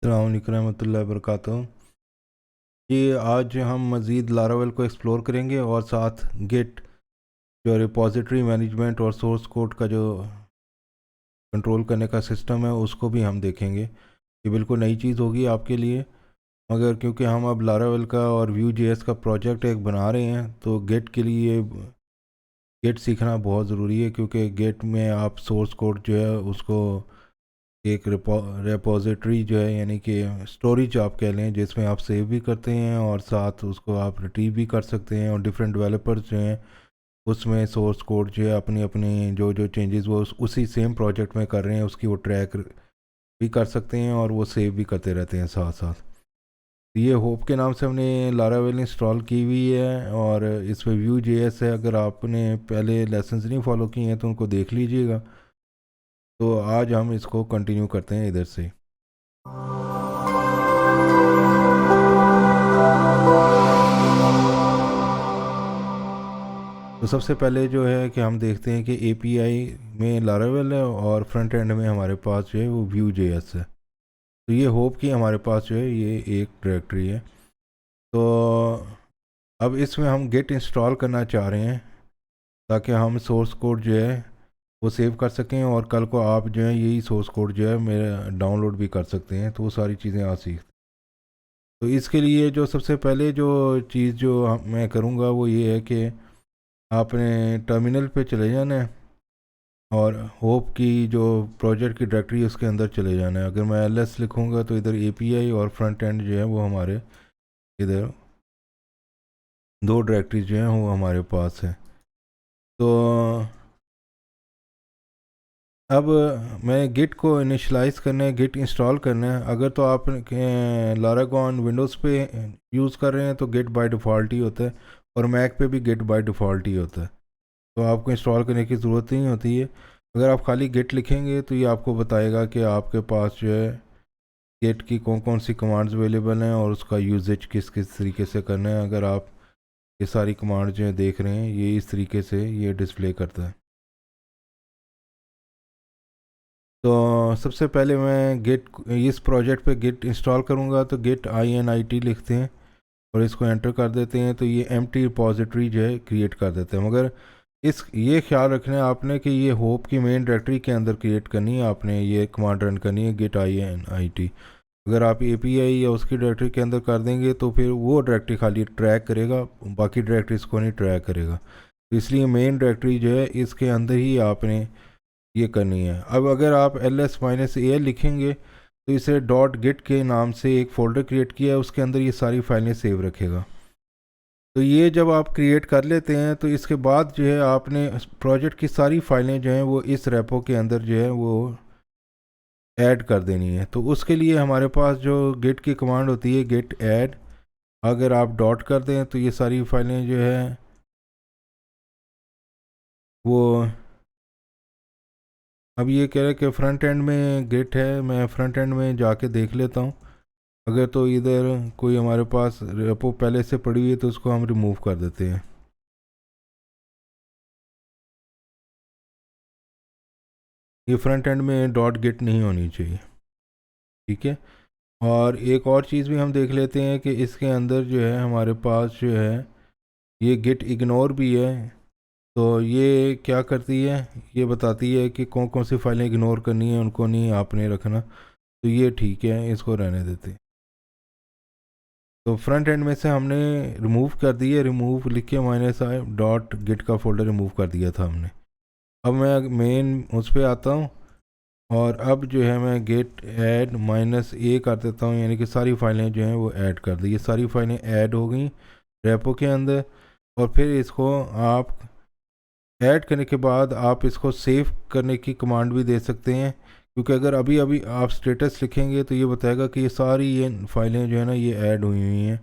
अस्सलाम वालेकुम रहमतुल्लाहि व बरकातुहू। ये आज हम मज़ीद लारावेल को एक्सप्लोर करेंगे और साथ गिट जो रिपॉजिटरी मैनेजमेंट और सोर्स कोड का जो कंट्रोल करने का सिस्टम है उसको भी हम देखेंगे। ये बिल्कुल नई चीज़ होगी आपके लिए, मगर क्योंकि हम अब लारावेल का और व्यू जेएस का प्रोजेक्ट एक बना रहे हैं तो गिट के लिए गिट सीखना बहुत ज़रूरी है, क्योंकि गिट में आप सोर्स कोड जो है उसको एक रेपोजिटरी जो है यानी कि स्टोरेज आप कह लें, जिसमें आप सेव भी करते हैं और साथ उसको आप रिट्रीव भी कर सकते हैं। और डिफरेंट डेवलपर्स जो हैं उसमें सोर्स कोड जो है अपनी अपनी जो जो चेंजेस वो उसी सेम प्रोजेक्ट में कर रहे हैं उसकी वो ट्रैक भी कर सकते हैं और वो सेव भी करते रहते हैं साथ साथ। ये होप के नाम से हमने लारावेल इंस्टॉल की हुई है और इस पर व्यू जेएस है। अगर आपने पहले लेसन्स नहीं फॉलो किए हैं तो उनको देख लीजिएगा। तो आज हम इसको कंटिन्यू करते हैं इधर से। तो सबसे पहले जो है कि हम देखते हैं कि एपीआई में लारावेल है और फ्रंट एंड में हमारे पास जो है वो व्यू जेएस है। तो ये होप कि हमारे पास जो है ये एक डायरेक्टरी है। तो अब इसमें हम गिट इंस्टॉल करना चाह रहे हैं ताकि हम सोर्स कोड जो है वो सेव कर सकें और कल को आप जो है यही सोर्स कोड जो है मेरे डाउनलोड भी कर सकते हैं। तो वो सारी चीज़ें आप सीख। तो इसके लिए जो सबसे पहले जो चीज़ जो मैं करूँगा वो ये है कि आपने टर्मिनल पे चले जाना है और होप की जो प्रोजेक्ट की डायरेक्टरी है उसके अंदर चले जाना है। अगर मैं ls लिखूँगा तो इधर एपीआई और फ्रंट एंड जो है वो हमारे इधर दो डायरेक्टरी जो हैं वो हमारे पास है। तो अब मैं गिट को इनिशलाइज़ करना है, गिट इंस्टॉल करना है। अगर तो आप लारागॉन विंडोज़ पे यूज़ कर रहे हैं तो गिट बाय डिफ़ॉल्ट ही होता है और मैक पे भी गिट बाय डिफ़ॉल्ट ही होता है, तो आपको इंस्टॉल करने की ज़रूरत नहीं होती है। अगर आप खाली गिट लिखेंगे तो ये आपको बताएगा कि आपके पास जो है गिट की कौन कौन सी कमांड्स अवेलेबल हैं और उसका यूजेज किस किस तरीके से करना है। अगर आप ये सारी कमांड जो है देख रहे हैं ये इस तरीके से ये डिस्प्ले करता है। तो सबसे पहले मैं गिट इस प्रोजेक्ट पे गिट इंस्टॉल करूँगा तो गिट INIT लिखते हैं और इसको एंटर कर देते हैं तो ये एम्प्टी रिपॉजिटरी जो है क्रिएट कर देते हैं। मगर ये ख्याल रखना है आपने कि ये होप की मेन डायरेक्टरी के अंदर क्रिएट करनी है, आपने ये कमांड रन करनी है गिट INIT। अगर आप API या उसकी डायरेक्टरी के अंदर कर देंगे तो फिर वो डायरेक्टरी खाली ट्रैक करेगा, बाकी डायरेक्टरीज को नहीं ट्रैक करेगा। तो इसलिए मेन डायरेक्टरी जो है इसके अंदर ही आपने ये करनी है। अब अगर आप ls-al लिखेंगे तो इसे डॉट गिट के नाम से एक फ़ोल्डर क्रिएट किया है, उसके अंदर ये सारी फाइलें सेव रखेगा। तो ये जब आप क्रिएट कर लेते हैं तो इसके बाद जो है आपने प्रोजेक्ट की सारी फाइलें जो हैं वो इस रेपो के अंदर जो है वो ऐड कर देनी है। तो उसके लिए हमारे पास जो गिट की कमांड होती है गिट ऐड, अगर आप डॉट कर दें तो ये सारी फाइलें जो है वो अब ये कह रहे हैं कि फ्रंट एंड में गिट है, मैं फ्रंट एंड में जाके देख लेता हूँ। अगर तो इधर कोई हमारे पास रेपो पहले से पड़ी हुई है तो उसको हम रिमूव कर देते हैं। ये फ्रंट एंड में डॉट गिट नहीं होनी चाहिए, ठीक है। और एक और चीज़ भी हम देख लेते हैं कि इसके अंदर जो है हमारे पास जो है ये गिट इग्नोर भी है। तो ये क्या करती है, ये बताती है कि कौन कौन सी फाइलें इग्नोर करनी है, उनको नहीं आपने रखना। तो ये ठीक है, इसको रहने देते हैं। तो फ्रंट एंड में से हमने रिमूव कर दिए, रिमूव लिख के -i डॉट गिट का फोल्डर रिमूव कर दिया था हमने। अब मैं मेन उस पर आता हूँ और अब जो है मैं गेट ऐड -a कर देता हूँ, यानी कि सारी फाइलें जो हैं वो ऐड कर दी। ये सारी फाइलें ऐड हो गई रेपो के अंदर। और फिर इसको आप ऐड करने के बाद आप इसको सेव करने की कमांड भी दे सकते हैं, क्योंकि अगर अभी अभी आप स्टेटस लिखेंगे तो ये बताएगा कि ये सारी ये फाइलें जो है ना ये ऐड हुई हुई हैं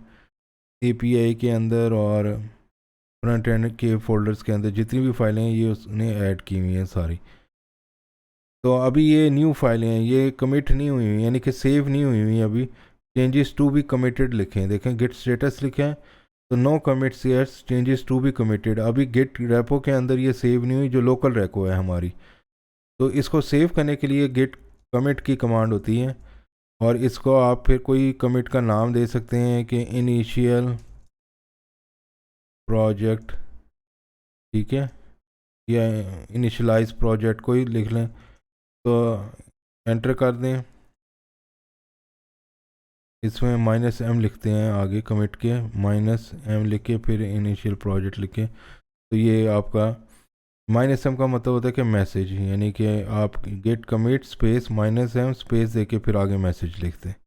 API के अंदर और फ्रंट एंड के फोल्डर्स के अंदर जितनी भी फाइलें हैं ये उसने ऐड की हुई हैं सारी। तो अभी ये न्यू फाइलें हैं, ये कमिट नहीं हुई हुई, यानी कि सेव नहीं हुई हुई अभी। चेंजेस टू बी कमिटेड लिखें, देखें गिट स्टेटस लिखें तो no commits yes, changes to be committed. अभी गिट रेपो के अंदर ये सेव नहीं हुई जो लोकल रेपो है हमारी। तो इसको सेव करने के लिए गिट कमिट की कमांड होती है। और इसको आप फिर कोई कमिट का नाम दे सकते हैं कि इनिशियल प्रोजेक्ट, ठीक है, या इनिशियलाइज प्रोजेक्ट कोई लिख लें, तो एंटर कर दें। इसमें -m लिखते हैं आगे कमिट के, -m लिख के फिर इनिशियल प्रोजेक्ट लिखे, तो ये आपका -m का मतलब होता है कि मैसेज, यानी कि आप git commit space -m space दे के फिर आगे मैसेज लिखते हैं।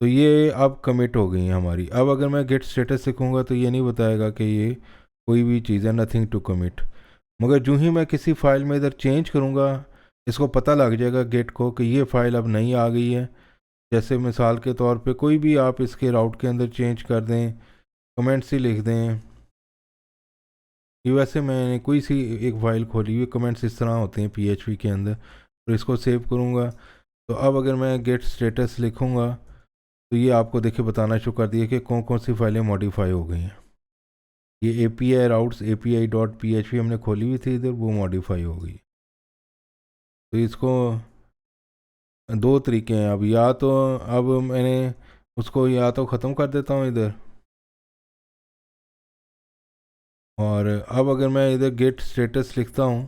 तो ये अब कमिट हो गई है हमारी। अब अगर मैं गेट स्टेटस लिखूँगा तो ये नहीं बताएगा कि ये कोई भी चीज़ है, नथिंग टू कमिट। मगर जो ही मैं किसी फ़ाइल में इधर चेंज करूँगा, इसको पता लग जाएगा गेट को कि ये फ़ाइल अब नई आ गई है। जैसे मिसाल के तौर पे कोई भी आप इसके राउट के अंदर चेंज कर दें, कमेंट्स ही लिख दें। ये वैसे मैंने कोई सी एक फ़ाइल खोली हुई, कमेंट्स इस तरह होते हैं PHP के अंदर, तो इसको सेव करूँगा। तो अब अगर मैं गेट स्टेटस लिखूँगा तो ये आपको देखिए बताना शुरू कर दिया कि कौन कौन सी फाइलें मॉडिफाई हो गई हैं। ये API राउट्स API.php हमने खोली हुई थी इधर, वो मॉडिफाई हो गई। तो इसको दो तरीके हैं अब, या तो अब मैंने उसको या तो ख़त्म कर देता हूँ इधर, और अब अगर मैं इधर गेट स्टेटस लिखता हूँ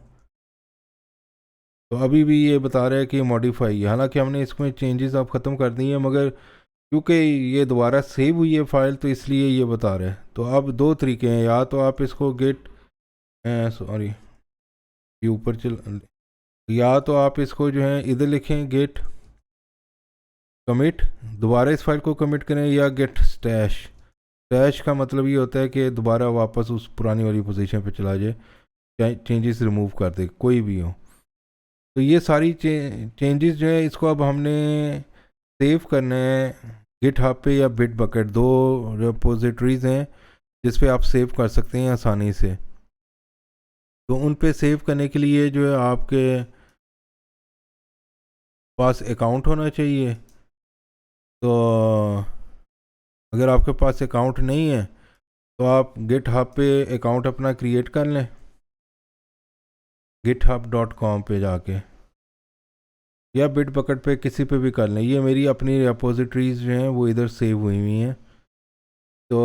तो अभी भी ये बता रहा है कि मॉडिफाई, हालांकि हमने इसमें चेंजेस अब ख़त्म कर दी हैं, मगर क्योंकि ये दोबारा सेव हुई है फ़ाइल तो इसलिए ये बता रहा है। तो अब दो तरीके हैं, या तो आप इसको गेट सॉरी ये ऊपर चल, या तो आप इसको जो है इधर लिखें गेट कमिट, दोबारा इस फाइल को कमिट करें, या गेट स्टैश। स्टैश का मतलब ये होता है कि दोबारा वापस उस पुरानी वाली पोजीशन पे चला जाए, चेंजेस रिमूव कर दे कोई भी हो। तो ये सारी चेंजेस जो है इसको अब हमने सेव करना है गिट हब पे या बिट बकेट, दो रिपोजिटरीज हैं जिस पे आप सेव कर सकते हैं आसानी से। तो उन पे सेव करने के लिए जो है आपके पास अकाउंट होना चाहिए। तो अगर आपके पास अकाउंट नहीं है तो आप गिट हब पे अकाउंट अपना क्रिएट कर लें, github.com पे जाके, या बिट बकेट पे किसी पे भी कर लें। ये मेरी अपनी रिपोजिटरीज जो हैं वो इधर सेव हुई हुई हैं। तो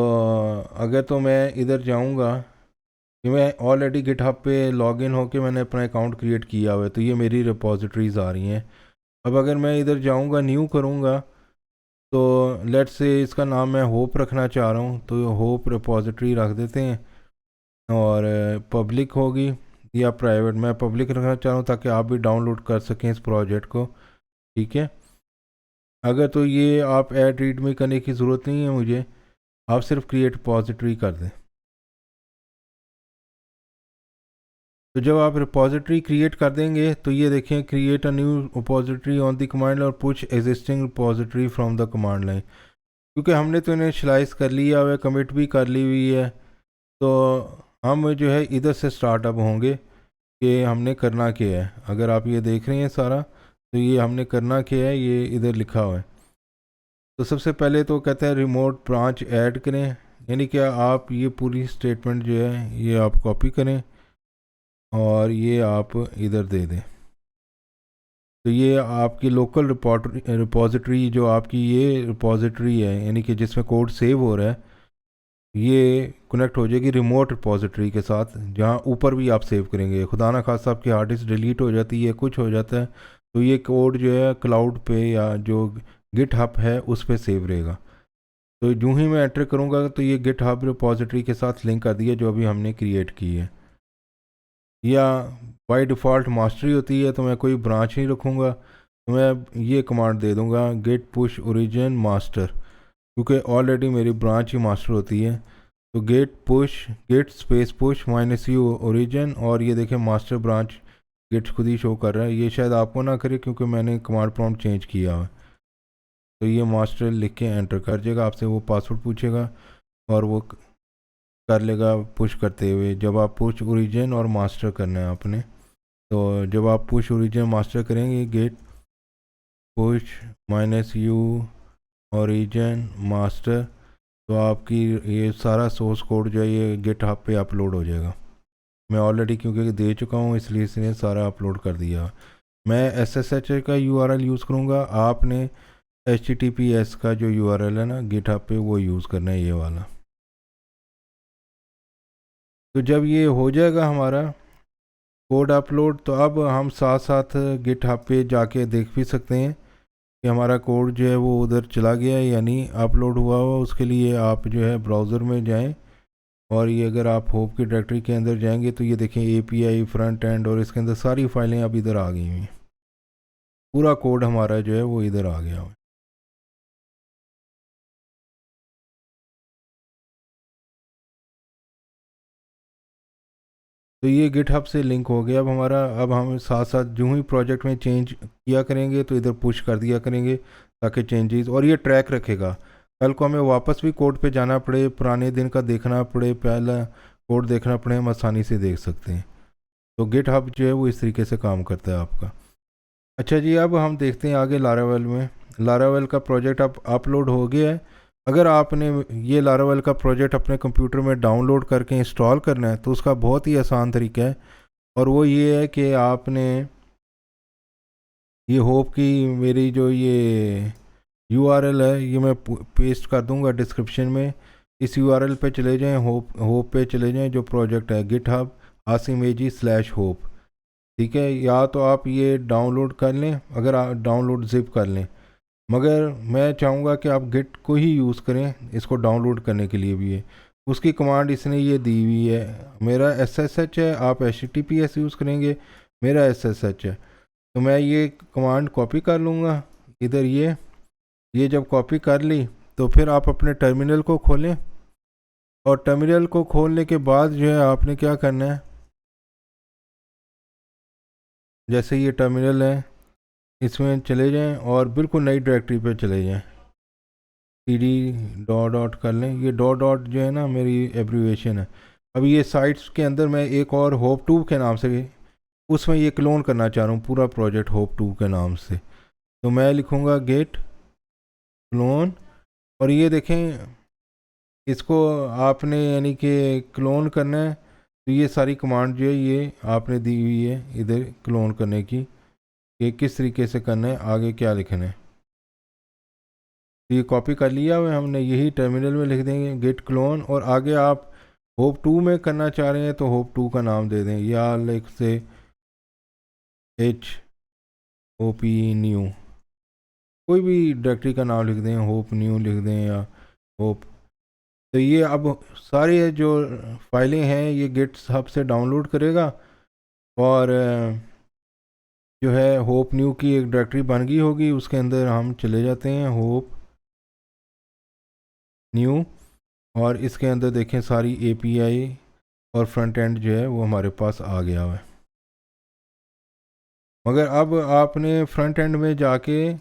अगर तो मैं इधर जाऊंगा कि मैं ऑलरेडी गिटहब पे लॉगिन होके मैंने अपना अकाउंट क्रिएट किया हुआ है, तो ये मेरी रिपोजिटरीज आ रही हैं। अब अगर मैं इधर जाऊंगा न्यू करूंगा, तो लेट्स से इसका नाम मैं होप रखना चाह रहा हूँ, तो होप रिपोजिटरी रख देते हैं। और पब्लिक होगी या प्राइवेट, मैं पब्लिक रखना चाह रहा हूँ ताकि आप भी डाउनलोड कर सकें इस प्रोजेक्ट को, ठीक है। अगर तो ये आप ऐड रीड में करने की ज़रूरत नहीं है मुझे, आप सिर्फ क्रिएट रिपोजिटरी कर दें। तो जब आप रिपोजिटरी क्रिएट कर देंगे तो ये देखें create a new repository on the command और push existing repository from the command line, क्योंकि हमने तो इन्हें इनिशियलाइज कर लिया हुआ है, कमिट भी कर ली हुई है। तो हम जो है इधर से स्टार्टअप होंगे कि हमने करना क्या है। अगर आप ये देख रहे हैं सारा, तो ये हमने करना क्या है ये इधर लिखा हुआ है। तो सबसे पहले तो कहते हैं रिमोट ब्रांच ऐड करें, यानी कि आप ये पूरी स्टेटमेंट जो है ये आप कॉपी करें और ये आप इधर दे दें। तो ये आपकी लोकल रिपोजिटरी जो आपकी ये रिपोजिटरी है, यानी कि जिसमें कोड सेव हो रहा है, ये कनेक्ट हो जाएगी रिमोट रिपोजिटरी के साथ, जहाँ ऊपर भी आप सेव करेंगे। खुदा ना खासा आपकी हार्ड डिस्क डिलीट हो जाती है, कुछ हो जाता है, तो ये कोड जो है क्लाउड पे या जो गिट हब है उस पर सेव रहेगा। तो यूँ ही मैं एंटर करूँगा तो ये गिट हब रिपोजिटरी के साथ लिंक कर दिया जो अभी हमने क्रिएट की है। या बाय डिफ़ॉल्ट मास्टरी होती है, तो मैं कोई ब्रांच नहीं रखूँगा, तो मैं ये कमांड दे दूँगा गेट पुश ओरिजिन मास्टर, क्योंकि ऑलरेडी मेरी ब्रांच ही मास्टर होती है। तो git push git space push -u origin, और ये देखें मास्टर ब्रांच गेट खुद ही शो कर रहा है। ये शायद आपको ना करे क्योंकि मैंने कमांड प्रॉम्प्ट चेंज किया है। तो ये मास्टर लिख के एंटर कर देगा, आपसे वो पासवर्ड पूछेगा और वो कर लेगा पुश करते हुए। जब आप पुश ओरिजिन और मास्टर करना है आपने, तो जब आप पुश ओरिजिन मास्टर करेंगे git push -u origin master, तो आपकी ये सारा सोर्स कोड जो है ये गिट हब पे अपलोड हो जाएगा। मैं ऑलरेडी क्योंकि दे चुका हूँ इसलिए इसने सारा अपलोड कर दिया। मैं SSH का URL यूज़ करूँगा, आपने HTTPS का जो URL है ना गिटहब पे, वो यूज़ करना है, ये वाला। तो जब ये हो जाएगा हमारा कोड अपलोड, तो अब हम साथ साथ गिटहब पे जाके देख भी सकते हैं कि हमारा कोड जो है वो उधर चला गया है, यानी अपलोड हुआ हुआ। उसके लिए आप जो है ब्राउज़र में जाएं, और ये अगर आप होप की डायरेक्टरी के अंदर जाएंगे तो ये देखें API फ्रंट एंड, और इसके अंदर सारी फाइलें अब इधर आ गई हुई। पूरा कोड हमारा जो है वो इधर आ गया हुआ। तो ये गिटहब से लिंक हो गया अब हमारा। अब हम साथ साथ जो ही प्रोजेक्ट में चेंज किया करेंगे तो इधर पुश कर दिया करेंगे, ताकि चेंजेस, और ये ट्रैक रखेगा। कल को हमें वापस भी कोड पे जाना पड़े, पुराने दिन का देखना पड़े, पहला कोड देखना पड़े, हम आसानी से देख सकते हैं। तो गिटहब जो है वो इस तरीके से काम करता है आपका। अच्छा जी, अब हम देखते हैं आगे लारावेल में। लारावेल का प्रोजेक्ट अब अपलोड हो गया है। अगर आपने ये लारावेल का प्रोजेक्ट अपने कंप्यूटर में डाउनलोड करके इंस्टॉल करना है तो उसका बहुत ही आसान तरीका है, और वो ये है कि आपने ये होप की मेरी जो ये URL है, ये मैं पेस्ट कर दूंगा डिस्क्रिप्शन में। इस URL पे चले जाएं, होप पे चले जाएं, जो प्रोजेक्ट है GitHub asimegi/hope। ठीक है, या तो आप ये डाउनलोड कर लें, अगर आप डाउनलोड जिप कर लें, मगर मैं चाहूँगा कि आप गिट को ही यूज़ करें इसको डाउनलोड करने के लिए भी है। उसकी कमांड इसने ये दी हुई है। मेरा SSH है, आप HTTPS यूज़ करेंगे, मेरा SSH है। तो मैं ये कमांड कॉपी कर लूँगा इधर। ये जब कॉपी कर ली तो फिर आप अपने टर्मिनल को खोलें, और टर्मिनल को खोलने के बाद जो है आपने क्या करना है, जैसे ये टर्मिनल है इसमें चले जाएं और बिल्कुल नई डायरेक्टरी पे चले जाएं। cd डॉट कर लें। ये डॉट जो है ना मेरी एब्रीवेशन है। अब ये साइट्स के अंदर मैं एक और होप2 के नाम से, उसमें ये क्लोन करना चाह रहा हूँ पूरा प्रोजेक्ट होप2 के नाम से। तो मैं लिखूँगा गेट क्लोन, और ये देखें इसको आपने यानी कि क्लोन करना है। तो ये सारी कमांड जो है ये आपने दी हुई है इधर क्लोन करने की, कि किस तरीके से करना है, आगे क्या लिखना है। तो ये कॉपी कर लिया हुआ है हमने, यही टर्मिनल में लिख देंगे गेट क्लोन, और आगे आप होप2 में करना चाह रहे हैं तो होप2 का नाम दे दें, या लाइक से HOP न्यू, कोई भी डायरेक्टरी का नाम लिख दें, होप न्यू लिख दें या होप। तो ये अब सारी जो फाइलें हैं ये गिटहब से डाउनलोड करेगा, और जो है होप न्यू की एक डायरेक्टरी बन गई होगी, उसके अंदर हम चले जाते हैं होप न्यू, और इसके अंदर देखें सारी API और फ्रंट एंड जो है वो हमारे पास आ गया है। मगर अब आपने फ्रंट एंड में जाके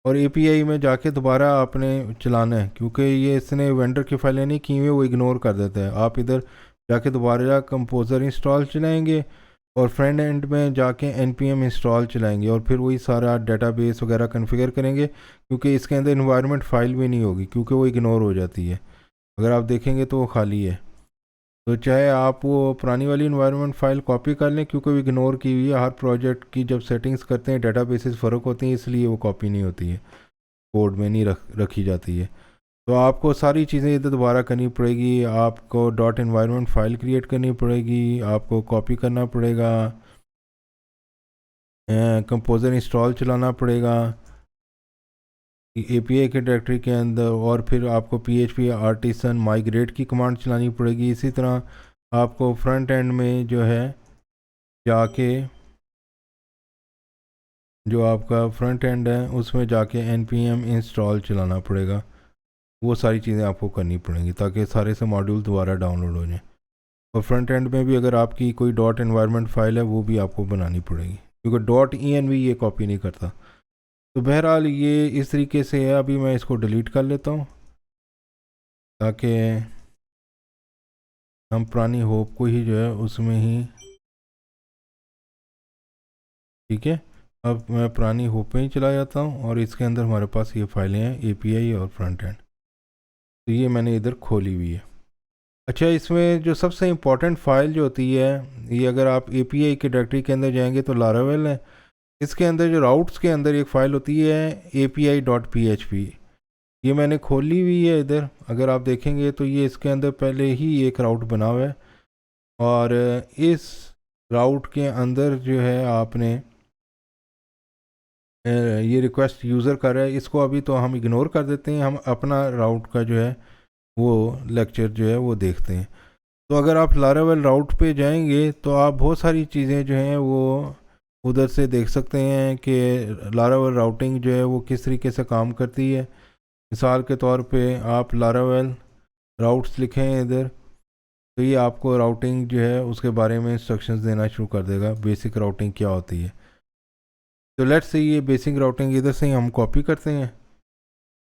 और API में जाके दोबारा आपने चलाना है, क्योंकि ये इसने वेंडर की फाइलें नहीं की हुई, वो इग्नोर कर देता है। आप इधर जाके दोबारा कंपोज़र इंस्टॉल चलाएंगे, और फ्रंट एंड में जाके npm इंस्टॉल चलाएंगे, और फिर वही सारा डेटाबेस वगैरह कन्फिगर करेंगे, क्योंकि इसके अंदर इन्वायरमेंट फ़ाइल भी नहीं होगी, क्योंकि वो इग्नोर हो जाती है। अगर आप देखेंगे तो वो खाली है। तो चाहे आप वो पुरानी वाली इन्वायरमेंट फ़ाइल कॉपी कर लें, क्योंकि वो इग्नोर की हुई है। हर प्रोजेक्ट की जब सेटिंग्स करते हैं डेटाबेसेस फ़र्क होती हैं, इसलिए वो कॉपी नहीं होती है, कोड में नहीं रखी जाती है। तो आपको सारी चीज़ें इधर दोबारा करनी पड़ेगी। आपको डॉट इन्वायरमेंट फ़ाइल क्रिएट करनी पड़ेगी, आपको कॉपी करना पड़ेगा, कंपोज़र इंस्टॉल चलाना पड़ेगा API के डायरेक्टरी के अंदर, और फिर आपको PHP आर्टिसन माइग्रेट की कमांड चलानी पड़ेगी। इसी तरह आपको फ्रंट एंड में जो है जाके, जो आपका फ्रंट एंड है उसमें जाके npm इंस्टॉल चलाना पड़ेगा। वो सारी चीज़ें आपको करनी पड़ेंगी ताकि सारे से मॉड्यूल दोबारा डाउनलोड हो जाएं। और फ्रंट एंड में भी अगर आपकी कोई डॉट इन्वायरमेंट फ़ाइल है वो भी आपको बनानी पड़ेगी, क्योंकि .env ये कॉपी नहीं करता। तो बहरहाल ये इस तरीके से है। अभी मैं इसको डिलीट कर लेता हूँ ताकि हम पुरानी होप को ही जो है उसमें ही, ठीक है। अब मैं पुरानी होप में ही चला जाता हूँ, और इसके अंदर हमारे पास ये फाइलें हैं API और फ्रंट एंड। तो ये मैंने इधर खोली हुई है। अच्छा, इसमें जो सबसे इम्पोर्टेंट फ़ाइल जो होती है, ये अगर आप API के डायरेक्टरी के अंदर जाएंगे तो लारावेल है। इसके अंदर जो राउट्स के अंदर एक फ़ाइल होती है api.php, ये मैंने खोली हुई है इधर। अगर आप देखेंगे तो ये इसके अंदर पहले ही एक राउट बना हुआ है, और इस राउट के अंदर जो है आपने ये रिक्वेस्ट यूज़र कर रहा है, इसको अभी तो हम इग्नोर कर देते हैं, हम अपना राउट का जो है वो लेक्चर जो है वो देखते हैं। तो अगर आप लारावेल राउट पे जाएंगे तो आप बहुत सारी चीज़ें जो हैं वो उधर से देख सकते हैं कि लारावेल राउटिंग जो है वो किस तरीके से काम करती है। मिसाल के तौर पे आप लारावेल राउट्स लिखें इधर, तो ये आपको राउटिंग जो है उसके बारे में इंस्ट्रक्शंस देना शुरू कर देगा, बेसिक राउटिंग क्या होती है। तो लेट्स से ये बेसिक राउटिंग इधर से ही हम कॉपी करते हैं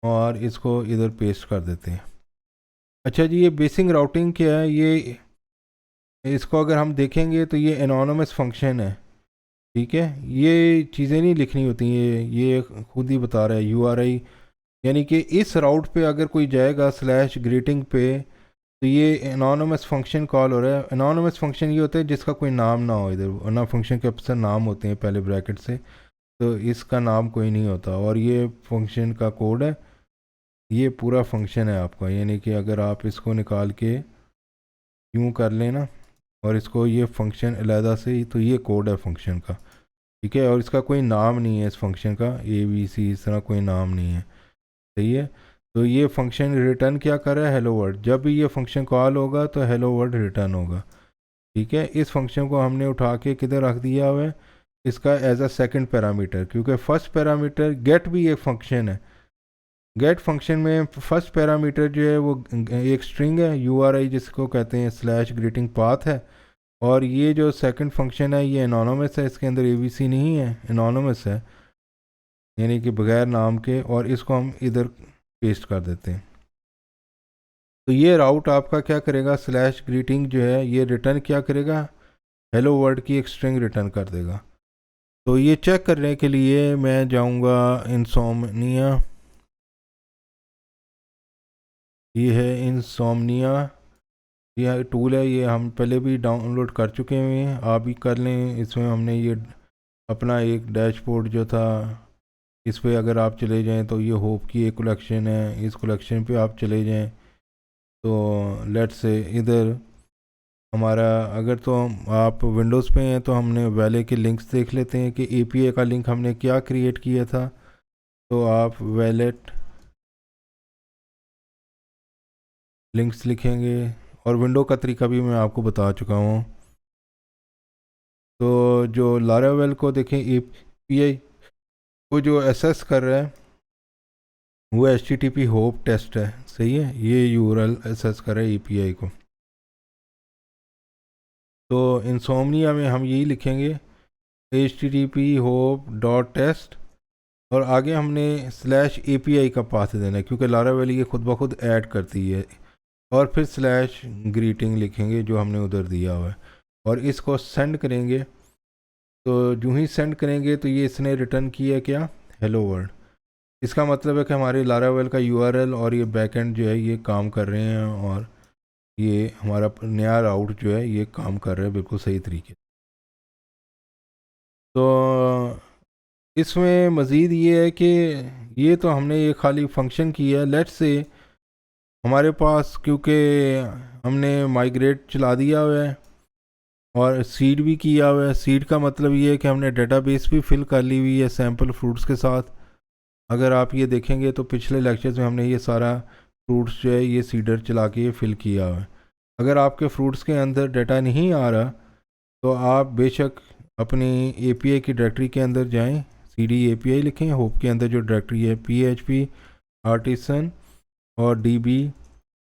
और इसको इधर पेस्ट कर देते हैं। अच्छा जी, ये बेसिक राउटिंग क्या है, ये इसको अगर हम देखेंगे तो ये एनोनिमस फंक्शन है, ठीक है। ये चीज़ें नहीं लिखनी होती, ये खुद ही बता रहा है URI, यानी कि इस राउट पे अगर कोई जाएगा /greeting पे तो ये एनोनिमस फंक्शन कॉल हो रहा है। एनोनिमस फंक्शन ये होता है जिसका कोई नाम ना हो इधर, वरना फंक्शन के अक्सर नाम होते हैं पहले ब्रैकेट से, तो इसका नाम कोई नहीं होता। और ये फंक्शन का कोड है, ये पूरा फंक्शन है आपका, यानी कि अगर आप इसको निकाल के यूँ कर लेना और इसको ये फंक्शन अलहदा से, तो ये कोड है फंक्शन का, ठीक है। और इसका कोई नाम नहीं है इस फंक्शन का, ABC इस तरह कोई नाम नहीं है, सही है। तो ये फंक्शन रिटर्न क्या कर रहा है, हेलो वर्ल्ड। जब भी ये फंक्शन कॉल होगा तो हेलो वर्ल्ड रिटर्न होगा, ठीक है। इस फंक्शन को हमने उठा के किधर रख दिया हुआ है, इसका एज अ सेकंड पैरामीटर, क्योंकि फर्स्ट पैरामीटर गेट भी एक फंक्शन है। गेट फंक्शन में फर्स्ट पैरामीटर जो है वो एक स्ट्रिंग है, URI जिसको कहते हैं /greeting path है, और ये जो सेकंड फंक्शन है ये एनोनिमस है, इसके अंदर ABC नहीं है, एनोनिमस है, यानी कि बगैर नाम के, और इसको हम इधर पेस्ट कर देते हैं। तो ये राउट आपका क्या करेगा, /greeting जो है ये रिटर्न क्या करेगा, हेलो वर्ल्ड की एक स्ट्रिंग रिटर्न कर देगा। तो ये चेक करने के लिए मैं जाऊंगा इंसोमनिया, ये है इंसोमनिया, ये टूल है, ये हम पहले भी डाउनलोड कर चुके हुए हैं, आप भी कर लें। इसमें हमने ये अपना एक डैशबोर्ड जो था, इस पे अगर आप चले जाएं तो ये होप की एक कलेक्शन है, इस कलेक्शन पे आप चले जाएं तो लेट्स से इधर हमारा, अगर तो आप विंडोज़ पे हैं तो हमने वैले के लिंक्स देख लेते हैं कि API का लिंक हमने क्या क्रिएट किया था। तो आप वैलेट लिंक्स लिखेंगे, और विंडो का तरीका भी मैं आपको बता चुका हूँ। तो जो लारावेल को देखें API को जो एसेस कर रहा है वो HTTP होप टेस्ट है, सही है। ये URL एसेस कर रहा है API को। तो इंसोमनिया में हम यही लिखेंगे HTTP hope.test, और आगे हमने /API का पाथ देना है, क्योंकि लारावेल ये खुद ब खुद ऐड करती है, और फिर /greeting लिखेंगे जो हमने उधर दिया हुआ है, और इसको सेंड करेंगे। तो जो ही सेंड करेंगे तो ये इसने रिटर्न किया क्या, हेलो वर्ल्ड। इसका मतलब है कि हमारे लारावेल का URL और ये बैकएंड जो है ये काम कर रहे हैं, और ये हमारा नया राउट जो है ये काम कर रहा है बिल्कुल सही तरीके। तो इसमें मज़ीद ये है कि ये तो हमने ये खाली फंक्शन किया है। लेट्स से हमारे पास, क्योंकि हमने माइग्रेट चला दिया हुआ है और सीड भी किया हुआ है, सीड का मतलब ये है कि हमने डेटाबेस भी फिल कर ली हुई है सैम्पल फ्रूट्स के साथ। अगर आप ये देखेंगे तो पिछले लेक्चर्स में हमने ये सारा फ्रूट्स जो है ये सीडर चला के ये फिल किया हुआ है। अगर आपके फ्रूट्स के अंदर डाटा नहीं आ रहा तो आप बेशक अपनी API की डायरेक्टरी के अंदर जाएं, CD API लिखें, होप के अंदर जो डायरेक्टरी है PHP आर्टिसन और DB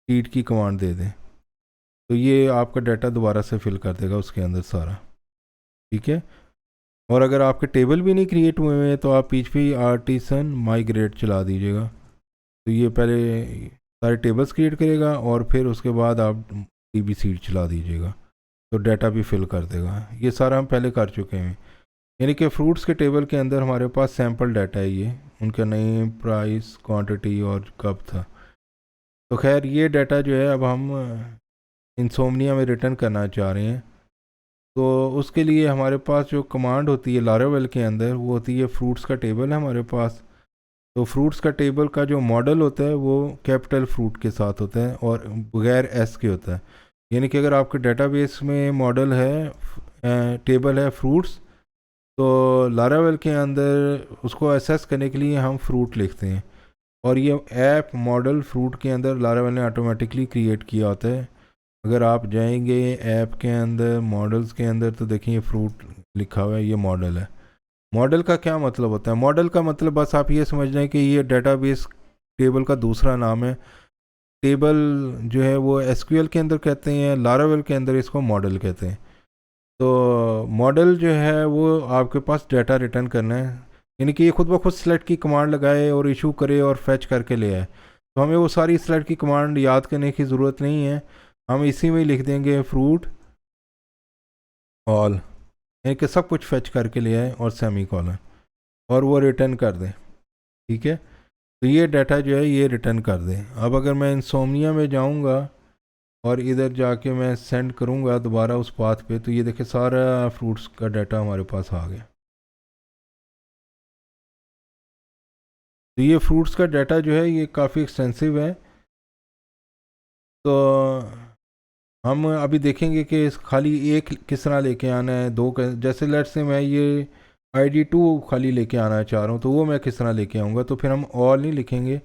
सीड की कमांड दे दें, तो ये आपका डाटा दोबारा से फिल कर देगा उसके अंदर सारा, ठीक है। और अगर आपके टेबल भी नहीं क्रिएट हुए हैं तो आप PHP आर्टिसन माइग्रेट चला दीजिएगा, तो ये पहले सारे टेबल्स क्रिएट करेगा और फिर उसके बाद आप DB सीड चला दीजिएगा, तो डाटा भी फिल कर देगा। ये सारा हम पहले कर चुके हैं, यानी कि फ्रूट्स के टेबल के अंदर हमारे पास सैम्पल डाटा है, ये उनका नेम, प्राइस, क्वांटिटी और कब था। तो खैर ये डाटा जो है अब हम इंसोमनिया में रिटर्न करना चाह रहे हैं। तो उसके लिए हमारे पास जो कमांड होती है लारावेल के अंदर वो होती है फ्रूट्स का टेबल है हमारे पास। तो फ्रूट्स का टेबल का जो मॉडल होता है वो कैपिटल फ्रूट के साथ होता है और बगैर एस के होता है। यानी कि अगर आपके डेटाबेस में मॉडल है टेबल है फ्रूट्स, तो लारावेल के अंदर उसको एसेस करने के लिए हम फ्रूट लिखते हैं और ये ऐप मॉडल फ्रूट के अंदर लारावेल ने ऑटोमेटिकली क्रिएट किया होता है। अगर आप जाएंगे ऐप के अंदर मॉडल्स के अंदर तो देखिए फ्रूट लिखा हुआ है, ये मॉडल है। मॉडल का क्या मतलब होता है? मॉडल का मतलब बस आप ये समझ लें कि ये डेटाबेस टेबल का दूसरा नाम है। टेबल जो है वो एसक्यूएल के अंदर कहते हैं, लारावेल के अंदर इसको मॉडल कहते हैं। तो मॉडल जो है वो आपके पास डाटा रिटर्न करना है, यानी कि ये खुद ब खुद सेलेक्ट की कमांड लगाए और इशू करे और फैच करके ले आए। तो हमें वो सारी सेलेक्ट की कमांड याद करने की ज़रूरत नहीं है, हम इसी में ही लिख देंगे फ्रूट ऑल, यानी कि सब कुछ फैच करके ले आए और सेमी कॉलन और वो रिटर्न कर दें। ठीक है, तो ये डाटा जो है ये रिटर्न कर दें। अब अगर मैं इंसोमनिया में जाऊंगा और इधर जाके मैं सेंड करूंगा दोबारा उस पाथ पे, तो ये देखिए सारा फ्रूट्स का डाटा हमारे पास आ गया। तो ये फ्रूट्स का डाटा जो है ये काफ़ी एक्सटेंसिव है। तो हम अभी देखेंगे कि खाली एक किस तरह लेके आना है, दो जैसे लेट से मैं ये ID2 खाली लेके आना चाह रहा हूँ, तो वो मैं किस तरह लेके आऊँगा? तो फिर हम ऑल नहीं लिखेंगे,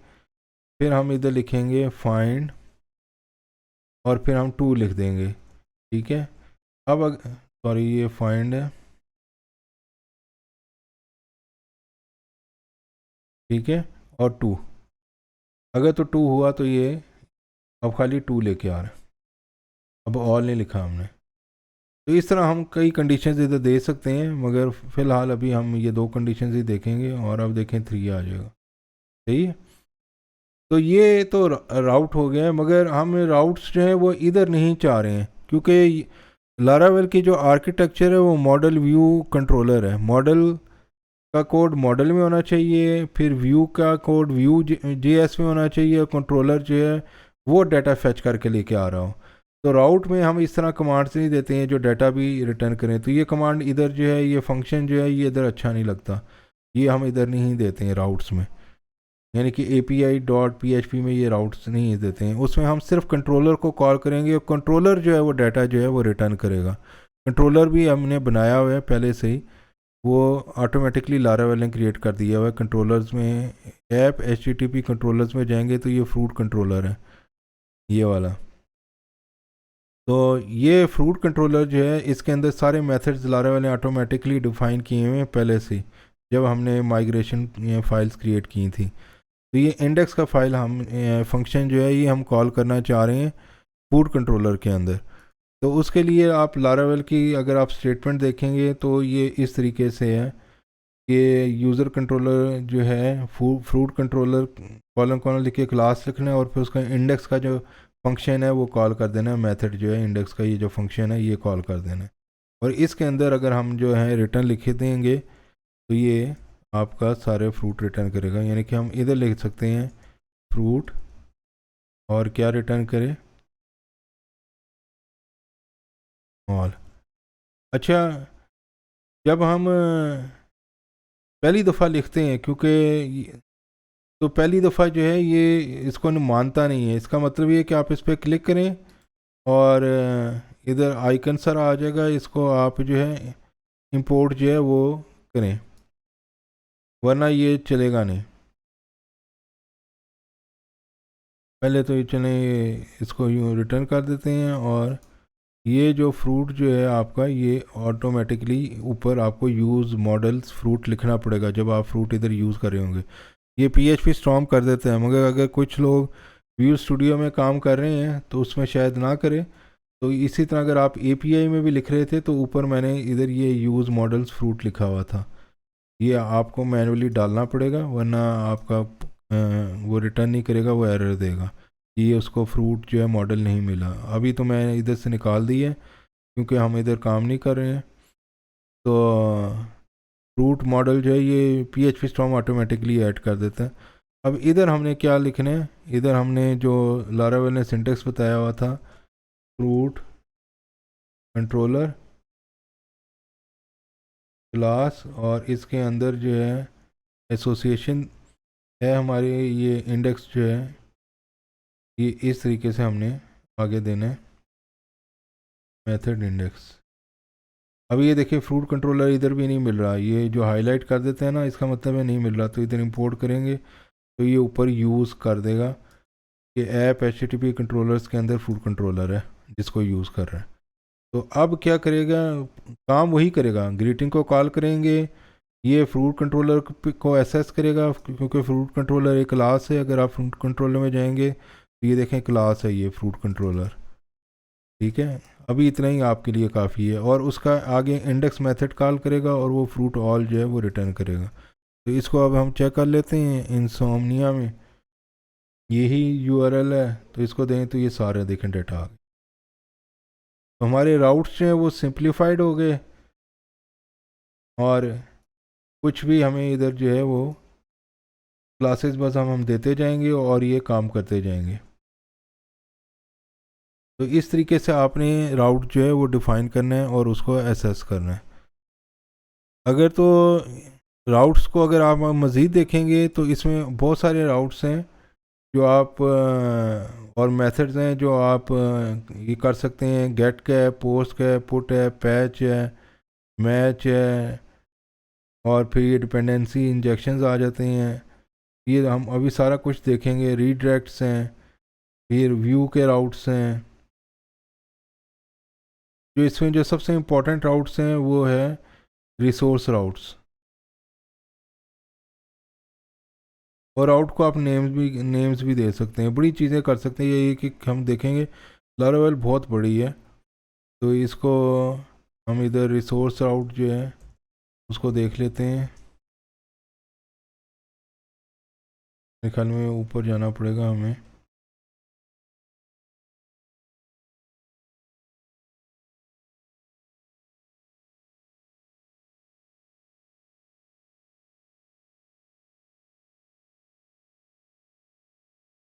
फिर हम इधर लिखेंगे फाइंड और फिर हम 2 लिख देंगे। ठीक है, अब सॉरी ये फाइंड है, ठीक है, और 2 अगर तो 2 हुआ तो ये अब खाली 2 लेके आ रहा है, अब ऑल नहीं लिखा हमने। तो इस तरह हम कई कंडीशंस इधर दे सकते हैं, मगर फ़िलहाल अभी हम ये 2 कंडीशंस ही देखेंगे और अब देखें 3 आ जाएगा। सही है, तो ये तो राउट हो गया है, मगर हम राउट्स जो है वो इधर नहीं चाह रहे हैं, क्योंकि लारावेल की जो आर्किटेक्चर है वो मॉडल व्यू कंट्रोलर है। मॉडल का कोड मॉडल में होना चाहिए, फिर व्यू का कोड व्यू JS में होना चाहिए, और कंट्रोलर जो है वो डाटा फैच करके लेके आ रहा हो। तो राउट में हम इस तरह कमांड्स नहीं देते हैं जो डाटा भी रिटर्न करें। तो ये कमांड इधर जो है ये फंक्शन जो है ये इधर अच्छा नहीं लगता, ये हम इधर नहीं देते हैं राउट्स में। यानी कि API.php में ये राउट्स नहीं देते हैं, उसमें हम सिर्फ कंट्रोलर को कॉल करेंगे और कंट्रोलर जो है वो डाटा जो है वो रिटर्न करेगा। कंट्रोलर भी हमने बनाया हुआ है पहले से ही, वो ऑटोमेटिकली लारावेल ने क्रिएट कर दिया हुआ है। कंट्रोलर्स में ऐप HTTP कंट्रोलर्स में जाएंगे तो ये फ्रूट कंट्रोलर है ये वाला। तो ये फ्रूट कंट्रोलर जो है इसके अंदर सारे मेथड्स लारावेल ने ऑटोमेटिकली डिफाइन किए हुए हैं पहले से, जब हमने माइग्रेशन फाइल्स क्रिएट की थी। तो ये इंडेक्स का फाइल हम फंक्शन जो है ये हम कॉल करना चाह रहे हैं फूड कंट्रोलर के अंदर। तो उसके लिए आप लारावेल की अगर आप स्टेटमेंट देखेंगे तो ये इस तरीके से है कि यूज़र कंट्रोलर जो है फ्रूट कंट्रोलर कॉलम कॉलम लिख के क्लास लिखना है और फिर उसका इंडेक्स का जो फंक्शन है वो कॉल कर देना है। मेथड जो है इंडेक्स का ये जो फंक्शन है ये कॉल कर देना है, और इसके अंदर अगर हम जो है रिटर्न लिख देंगे तो ये आपका सारे फ्रूट रिटर्न करेगा। यानी कि हम इधर लिख सकते हैं फ्रूट और क्या रिटर्न करे, ऑल। अच्छा, जब हम पहली दफ़ा लिखते हैं, क्योंकि तो पहली दफ़ा जो है ये इसको मानता नहीं है, इसका मतलब ये है कि आप इस पर क्लिक करें और इधर आइकन सर आ जाएगा, इसको आप जो है इंपोर्ट जो है वो करें, वरना ये चलेगा नहीं। पहले तो ये चले इसको यूँ रिटर्न कर देते हैं, और ये जो फ्रूट जो है आपका ये ऑटोमेटिकली ऊपर आपको यूज़ मॉडल्स फ्रूट लिखना पड़ेगा जब आप फ्रूट इधर यूज़ कर रहे होंगे। ये PHP स्टॉर्म कर देते हैं, मगर अगर कुछ लोग व्यू स्टूडियो में काम कर रहे हैं तो उसमें शायद ना करें। तो इसी तरह अगर आप API में भी लिख रहे थे तो ऊपर मैंने इधर ये यूज़ मॉडल्स फ्रूट लिखा हुआ था, ये आपको मैनुअली डालना पड़ेगा, वरना आपका वो रिटर्न नहीं करेगा, वो एरर देगा कि ये उसको फ्रूट जो है मॉडल नहीं मिला। अभी तो मैं इधर से निकाल दी है क्योंकि हम इधर काम नहीं कर रहे हैं। तो फ्रूट मॉडल जो है ये PHP स्टॉर्म ऑटोमेटिकली ऐड कर देता है। अब इधर हमने क्या लिखना है, इधर हमने जो लारावेल ने सिंटेक्स बताया हुआ था फ्रूट कंट्रोलर क्लास और इसके अंदर जो है एसोसिएशन है हमारे, ये इंडेक्स जो है ये इस तरीके से हमने आगे देना है, मेथड इंडेक्स। अब ये देखिए फ्रूट कंट्रोलर इधर भी नहीं मिल रहा, ये जो हाईलाइट कर देते हैं ना इसका मतलब है नहीं मिल रहा, तो इधर इंपोर्ट करेंगे तो ये ऊपर यूज़ कर देगा कि ऐप HTTP कंट्रोलर्स के अंदर फ्रूट कंट्रोलर है जिसको यूज़ कर रहा है। तो अब क्या करेगा, काम वही करेगा, ग्रीटिंग को कॉल करेंगे, ये फ्रूट कंट्रोलर को एसेस करेगा क्योंकि फ्रूट कंट्रोलर एक क्लास है। अगर आप फ्रूट कंट्रोलर में जाएंगे तो ये देखें क्लास है ये फ्रूट कंट्रोलर, ठीक है। अभी इतना ही आपके लिए काफ़ी है, और उसका आगे इंडेक्स मेथड कॉल करेगा और वो फ्रूट ऑल जो है वो रिटर्न करेगा। तो इसको अब हम चेक कर लेते हैं इंसोमनिया में, यही URL है, तो इसको दें तो ये सारे देखें डेटा आ गए। तो हमारे राउट्स जो हैं वो सिंप्लीफाइड हो गए, और कुछ भी हमें इधर जो है वो क्लासेस बस हम देते जाएंगे और ये काम करते जाएंगे। तो इस तरीके से आपने राउट जो है वो डिफ़ाइन करना है और उसको एसेस करना है। अगर तो राउट्स को अगर आप मज़ीद देखेंगे तो इसमें बहुत सारे राउट्स हैं जो आप और मेथड्स हैं जो आप ये कर सकते हैं। गेट का है, पोस्ट का है, पुट है, पैच है, मैच है, और फिर ये डिपेंडेंसी इंजेक्शंस आ जाते हैं। ये हम अभी सारा कुछ देखेंगे। रीडायरेक्ट्स हैं, फिर व्यू के राउट्स हैं। जो इसमें जो सबसे इम्पोर्टेंट राउट्स हैं वो है रिसोर्स राउट्स, और आउट को आप नेम्स भी दे सकते हैं, बड़ी चीज़ें कर सकते हैं। ये कि हम देखेंगे लारावेल बहुत बड़ी है, तो इसको हम इधर रिसोर्स आउट जो है उसको देख लेते हैं। मेरे ख्याल में ऊपर जाना पड़ेगा हमें।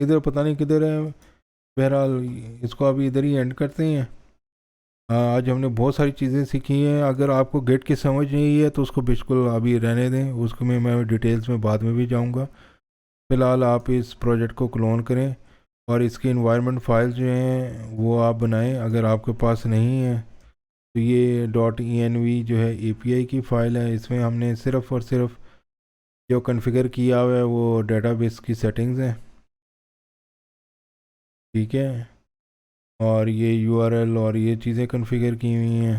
इधर पता नहीं किधर है, बहरहाल इसको अभी इधर ही एंड करते हैं। आज हमने बहुत सारी चीज़ें सीखी हैं। अगर आपको गेट की समझ नहीं है तो उसको बिल्कुल अभी रहने दें, उसको मैं डिटेल्स में बाद में भी जाऊंगा। फ़िलहाल आप इस प्रोजेक्ट को क्लोन करें और इसकी इन्वायरमेंट फाइल जो हैं वो आप बनाएं। अगर आपके पास नहीं है तो ये .env जो है API की फ़ाइल है, इसमें हमने सिर्फ़ और सिर्फ जो कॉन्फ़िगर किया हुआ है वो डेटाबेस की सेटिंग्स हैं, ठीक है। और ये URL और ये चीज़ें कॉन्फ़िगर की हुई हैं।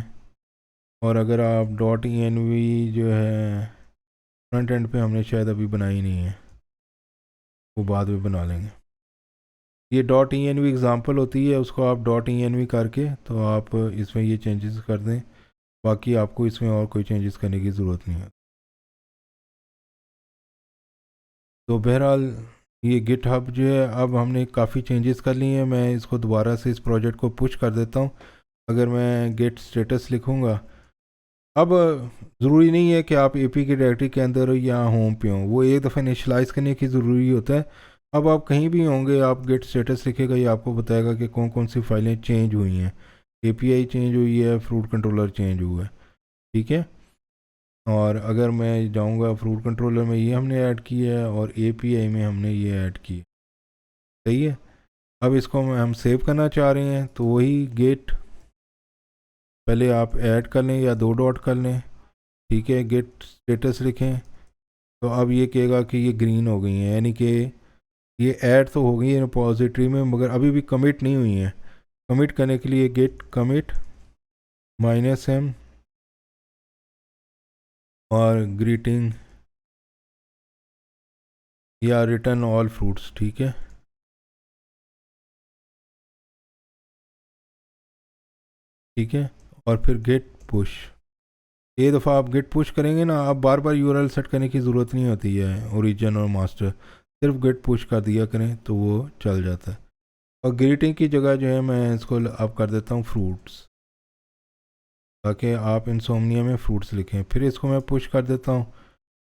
और अगर आप .env जो है फ्रंट एंड पे हमने शायद अभी बनाई नहीं है, वो बाद में बना लेंगे। ये .env एग्ज़ाम्पल होती है, उसको आप .env करके तो आप इसमें ये चेंजेस कर दें, बाकी आपको इसमें और कोई चेंजेस करने की ज़रूरत नहीं है। तो बहरहाल ये गिट हब जो है अब हमने काफ़ी चेंजेस कर लिए हैं। मैं इसको दोबारा से इस प्रोजेक्ट को पुश कर देता हूँ। अगर मैं गेट स्टेटस लिखूँगा, अब ज़रूरी नहीं है कि आप AP की डायरेक्टरी के अंदर या होम पे हों, वो एक दफ़ा इनिशलाइज़ करने की ज़रूरी होता है। अब आप कहीं भी होंगे, आप गेट स्टेटस लिखेगा, ये आपको बताएगा कि कौन कौन सी फाइलें चेंज हुई हैं। API चेंज हुई है, फ्रूट कंट्रोलर चेंज हुआ है, ठीक है। और अगर मैं जाऊंगा फ्रूट कंट्रोलर में, ये हमने ऐड किया है, और API में हमने ये ऐड किया, सही है। अब इसको हम सेव करना चाह रहे हैं तो वही गेट पहले आप ऐड कर लें या 2 डॉट कर लें, ठीक है। गेट स्टेटस लिखें तो अब ये कहेगा कि ये ग्रीन हो गई हैं, यानी कि ये ऐड तो हो गई है रिपॉजिटरी में मगर अभी भी कमिट नहीं हुई हैं। कमिट करने के लिए गेट कमिट -m और ग्रीटिंग या रिटर्न ऑल फ्रूट्स, ठीक है, ठीक है। और फिर गेट पुश, एक दफ़ा आप गेट पुश करेंगे ना, आप बार बार URL सेट करने की ज़रूरत नहीं होती है ओरिजिन और मास्टर, सिर्फ गेट पुश कर दिया करें तो वो चल जाता है। और ग्रीटिंग की जगह जो है मैं इसको अब कर देता हूँ फ्रूट्स, ताकि आप इंसोमनिया में फ्रूट्स लिखें। फिर इसको मैं पुश कर देता हूँ,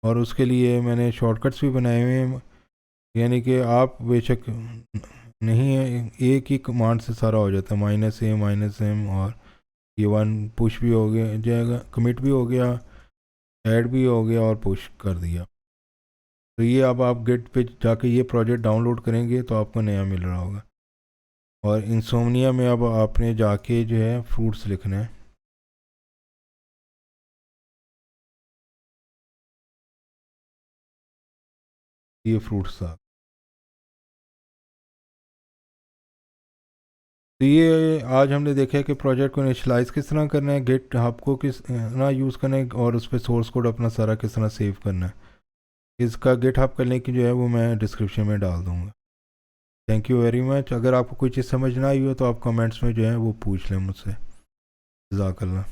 और उसके लिए मैंने शॉर्टकट्स भी बनाए हुए हैं, यानी कि आप बेशक नहीं है, एक ही कमांड से सारा हो जाता है, -a -m, और ये 1 पुश भी हो गया जाएगा, कमिट भी हो गया, ऐड भी हो गया और पुश कर दिया। तो ये अब आप गेट पे जाके ये प्रोजेक्ट डाउनलोड करेंगे तो आपको नया मिल रहा होगा। और इंसोमनिया में अब आपने जाके जो है फ्रूट्स लिखना है, ये फ्रूट्स था। तो ये आज हमने देखा है कि प्रोजेक्ट को इनिशलाइज किस तरह करना है, गेट हब को किस तरह यूज़ करना है और उस पर सोर्स कोड अपना सारा किस तरह सेव करना है। इसका गेट हब करने की जो है वो मैं डिस्क्रिप्शन में डाल दूँगा। Thank you very much. अगर आपको कोई चीज़ समझ ना आई हो तो आप कमेंट्स में जो है वो पूछ लें मुझसे। जज़ाकल्लाह।